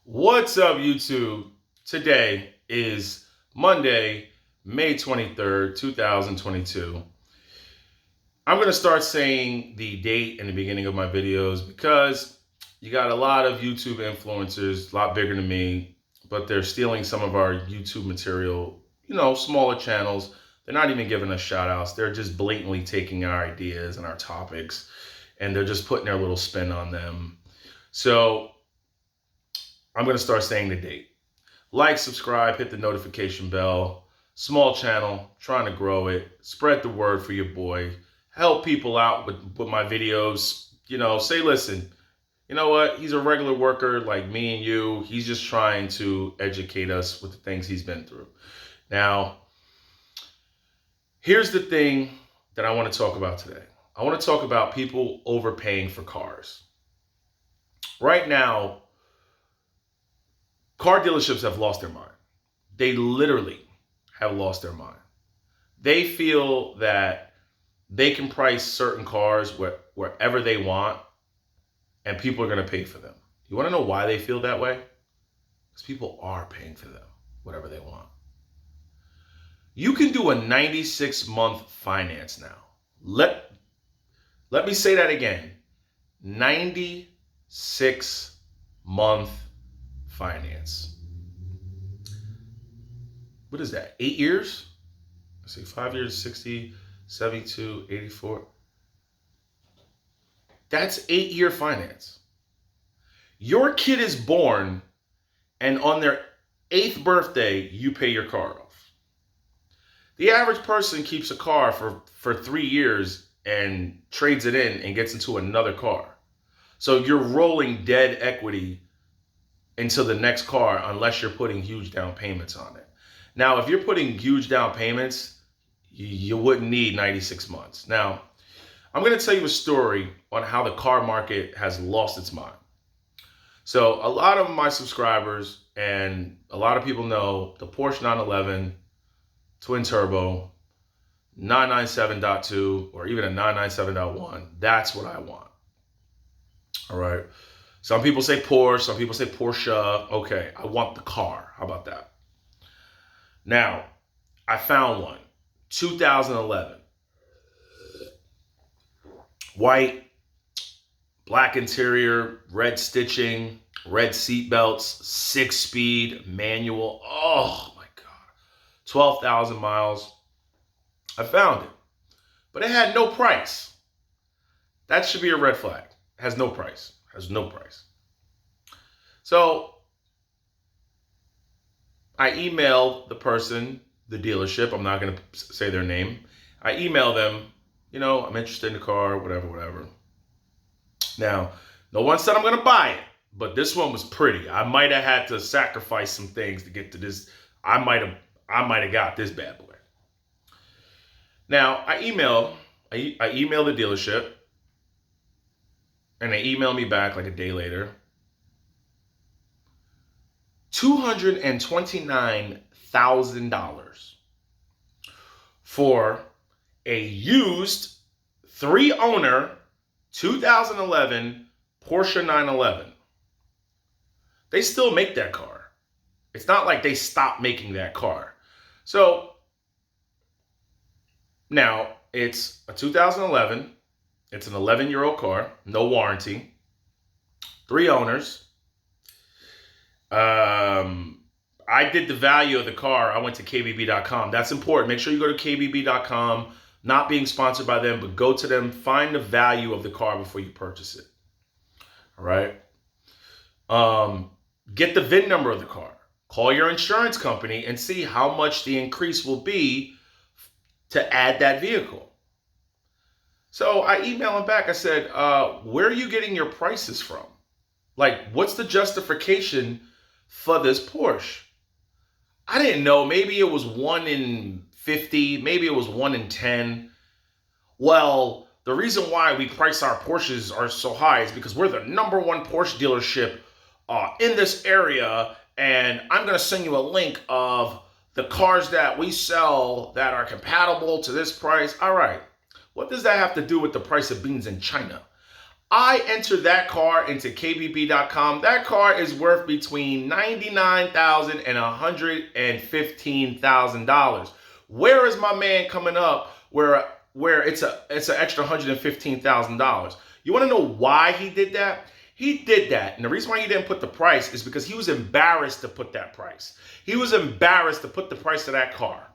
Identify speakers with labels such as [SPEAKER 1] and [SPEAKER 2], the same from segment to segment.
[SPEAKER 1] What's up, YouTube? Today is Monday, May 23rd, 2022. I'm going to start saying the date in the beginning of my videos because you got a lot of YouTube influencers, a lot bigger than me, but they're stealing some of our YouTube material, smaller channels. They're not even giving us shout outs. They're just blatantly taking our ideas and our topics and they're just putting their little spin on them. So I'm going to start saying the date. Like, subscribe, hit the notification bell. Small channel, trying to grow it. Spread the word for your boy. Help people out with my videos. Say, listen, you know what? He's a regular worker like me and you. He's just trying to educate us with the things he's been through. Now, here's the thing that I want to talk about today. I want to talk about people overpaying for cars. Right now, car dealerships have lost their mind. They literally have lost their mind. They feel that they can price certain cars wherever they want and people are going to pay for them. You want to know why they feel that way? Because people are paying for them, whatever they want. You can do a 96-month finance now. Let me say that again. 96-month finance. What is that? 8 years? Let's see, 5 years, 60, 72, 84. That's 8-year finance. Your kid is born and on their 8th birthday, you pay your car off. The average person keeps a car for 3 years and trades it in and gets into another car. So you're rolling dead equity into the next car unless you're putting huge down payments on it. Now, if you're putting huge down payments, you wouldn't need 96 months. Now, I'm going to tell you a story on how the car market has lost its mind. So a lot of my subscribers and a lot of people know the Porsche 911 twin turbo 997.2 or even a 997.1. That's what I want. All right. Some people say Porsche, some people say Porsche. Okay, I want the car. How about that? Now, I found one. 2011. White, black interior, red stitching, red seat belts, 6-speed, manual. Oh my God. 12,000 miles. I found it. But it had no price. That should be a red flag. It has no price. Has no price. So I emailed the person, the dealership. I'm not going to say their name. I emailed them, I'm interested in the car, whatever. Now, no one said I'm going to buy it, but this one was pretty. I might have had to sacrifice some things to get to this. I might have got this bad boy. Now, I emailed the dealership. And they emailed me back like a day later. $229,000 for a used 3-owner 2011 Porsche 911. They still make that car. It's not like they stopped making that car. So now it's a 2011. It's an 11-year-old car, no warranty, 3 owners. I did the value of the car. I went to kbb.com. That's important. Make sure you go to kbb.com. Not being sponsored by them, but go to them. Find the value of the car before you purchase it. All right. Get the VIN number of the car. Call your insurance company and see how much the increase will be to add that vehicle. So I emailed him back. I said, where are you getting your prices from? Like, what's the justification for this Porsche? I didn't know. Maybe it was 1 in 50. Maybe it was 1 in 10. Well, the reason why we price our Porsches are so high is because we're the #1 Porsche dealership in this area. And I'm going to send you a link of the cars that we sell that are compatible to this price. All right. What does that have to do with the price of beans in China? I entered that car into KBB.com. That car is worth between $99,000 and $115,000. Where is my man coming up where it's an extra $115,000? You want to know why he did that? He did that, and the reason why he didn't put the price is because he was embarrassed to put that price. He was embarrassed to put the price of that car.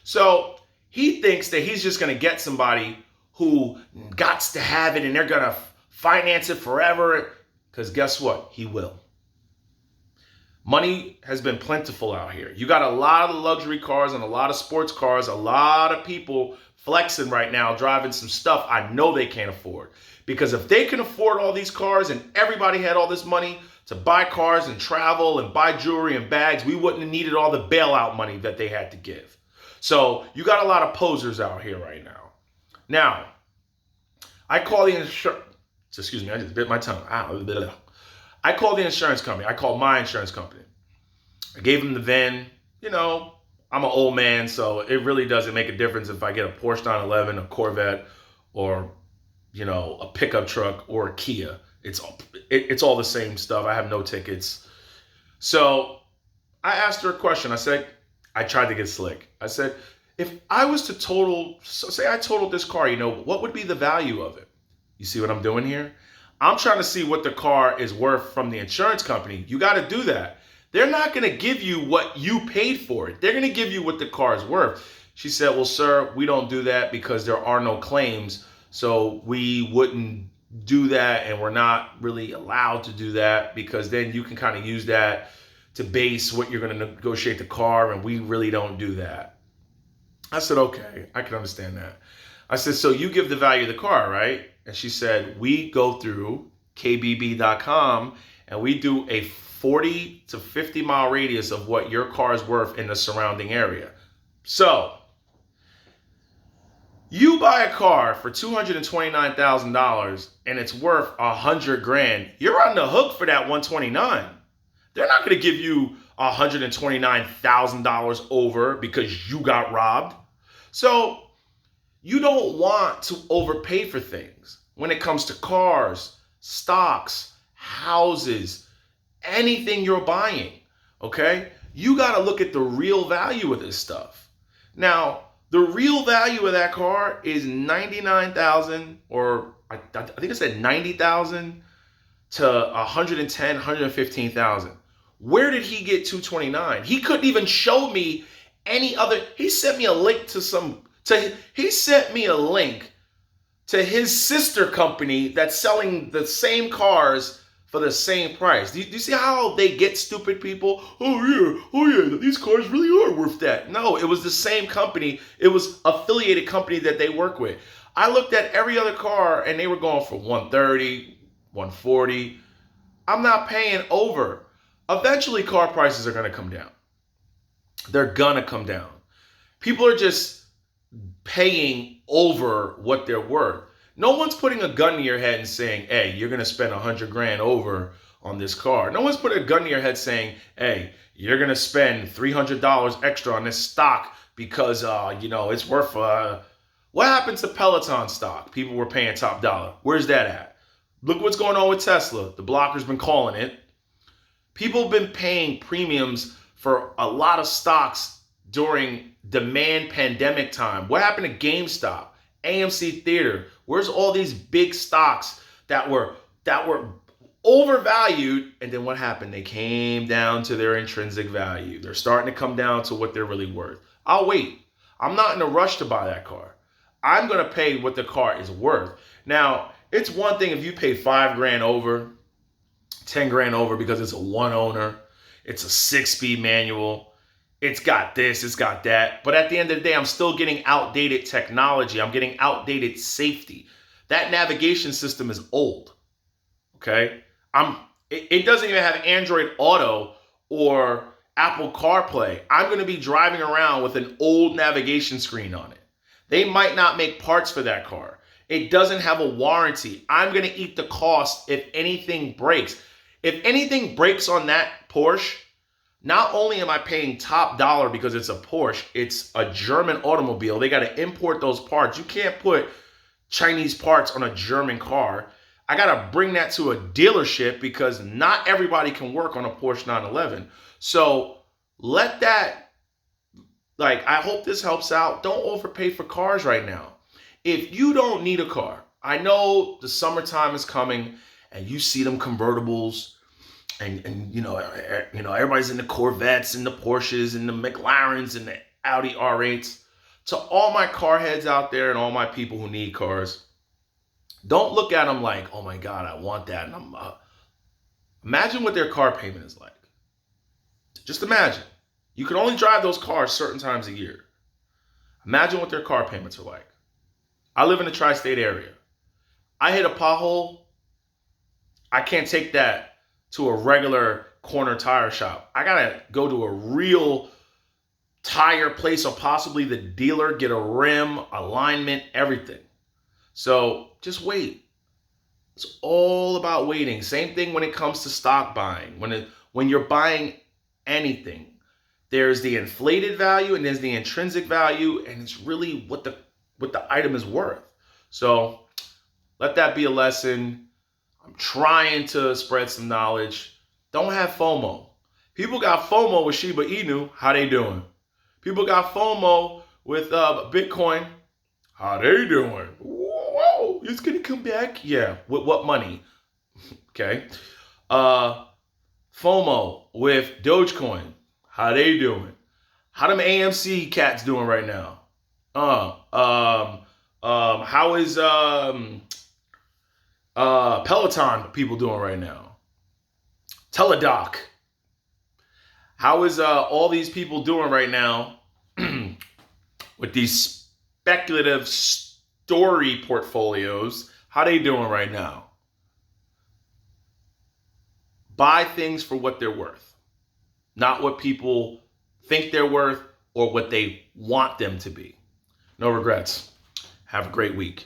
[SPEAKER 1] So he thinks that he's just going to get somebody who gots to have it and they're going to finance it forever, because guess what? He will. Money has been plentiful out here. You got a lot of luxury cars and a lot of sports cars, a lot of people flexing right now, driving some stuff I know they can't afford. Because if they can afford all these cars and everybody had all this money to buy cars and travel and buy jewelry and bags, we wouldn't have needed all the bailout money that they had to give. So you got a lot of posers out here right now. Now, I call the insurance, excuse me, I just bit my tongue. I called the insurance company. I called my insurance company. I gave them the VIN. You know, I'm an old man, so it really doesn't make a difference if I get a Porsche 911, a Corvette, or, you know, a pickup truck or a Kia. It's all the same stuff. I have no tickets. So I asked her a question. I said, I tried to get slick. I said, if I was to say I totaled this car, you know, what would be the value of it? You see what I'm doing here? I'm trying to see what the car is worth from the insurance company. You got to do that. They're not going to give you what you paid for it. They're going to give you what the car is worth. She said, well, sir, we don't do that because there are no claims. So we wouldn't do that, and we're not really allowed to do that because then you can kind of use that to base what you're going to negotiate the car, and we really don't do that. I said, okay, I can understand that. I said, so you give the value of the car, right? And she said, we go through KBB.com and we do a 40 to 50 mile radius of what your car is worth in the surrounding area. So you buy a car for $229,000 and it's worth $100,000. You're on the hook for that $129,000. They're not going to give you $129,000 over because you got robbed. So you don't want to overpay for things when it comes to cars, stocks, houses, anything you're buying, okay? You got to look at the real value of this stuff. Now, the real value of that car is $99,000, or I think I said $90,000 to $110,000, $115,000. Where did he get $229,000? He couldn't even show me any other. He sent me a link he sent me a link to his sister company that's selling the same cars for the same price. Do you see how they get stupid people? Oh yeah, these cars really are worth that. No, it was the same company. It was affiliated company that they work with. I looked at every other car and they were going for $130,000, $140,000. I'm not paying over. Eventually car prices are going to come down. They're going to come down. People are just paying over what they're worth. No one's putting a gun to your head and saying, hey, you're going to spend $100,000 over on this car. No one's putting a gun to your head saying, hey, you're going to spend $300 extra on this stock because, it's worth, what happened to Peloton stock? People were paying top dollar. Where's that at? Look what's going on with Tesla. The blocker's been calling it. People have been paying premiums for a lot of stocks during demand pandemic time. What happened to GameStop, AMC Theater? Where's all these big stocks that were overvalued? And then what happened? They came down to their intrinsic value. They're starting to come down to what they're really worth. I'll wait. I'm not in a rush to buy that car. I'm going to pay what the car is worth. Now, it's one thing if you pay $5,000 over, $10,000 over because it's a one owner, it's a 6-speed manual, it's got this, it's got that. But at the end of the day, I'm still getting outdated technology. I'm getting outdated safety. That navigation system is old, okay? It doesn't even have Android Auto or Apple CarPlay. I'm going to be driving around with an old navigation screen on it. They might not make parts for that car. It doesn't have a warranty. I'm going to eat the cost if anything breaks. If anything breaks on that Porsche, not only am I paying top dollar because it's a Porsche, it's a German automobile. They got to import those parts. You can't put Chinese parts on a German car. I got to bring that to a dealership because not everybody can work on a Porsche 911. So let that, like, I hope this helps out. Don't overpay for cars right now. If you don't need a car, I know the summertime is coming and you see them convertibles and everybody's in the Corvettes and the Porsches and the McLarens and the Audi R8s. To all my car heads out there and all my people who need cars, don't look at them like, oh my God, I want that. And imagine what their car payment is like. Just imagine. You can only drive those cars certain times a year. Imagine what their car payments are like. I live in the tri-state area. I hit a pothole. I can't take that to a regular corner tire shop. I gotta go to a real tire place or possibly the dealer, get a rim, alignment, everything. So just wait. It's all about waiting. Same thing when it comes to stock buying. When you're buying anything, there's the inflated value and there's the intrinsic value, and it's really what the item is worth. So let that be a lesson. I'm trying to spread some knowledge. Don't have FOMO. People got FOMO with Shiba Inu. How they doing? People got FOMO with Bitcoin. How they doing? Whoa, it's gonna come back. Yeah, with what money? Okay. FOMO with Dogecoin. How they doing? How them AMC cats doing right now? How is Peloton people doing right now? Teledoc. How is all these people doing right now with these speculative story portfolios? How they doing right now? Buy things for what they're worth, not what people think they're worth or what they want them to be. No regrets. Have a great week.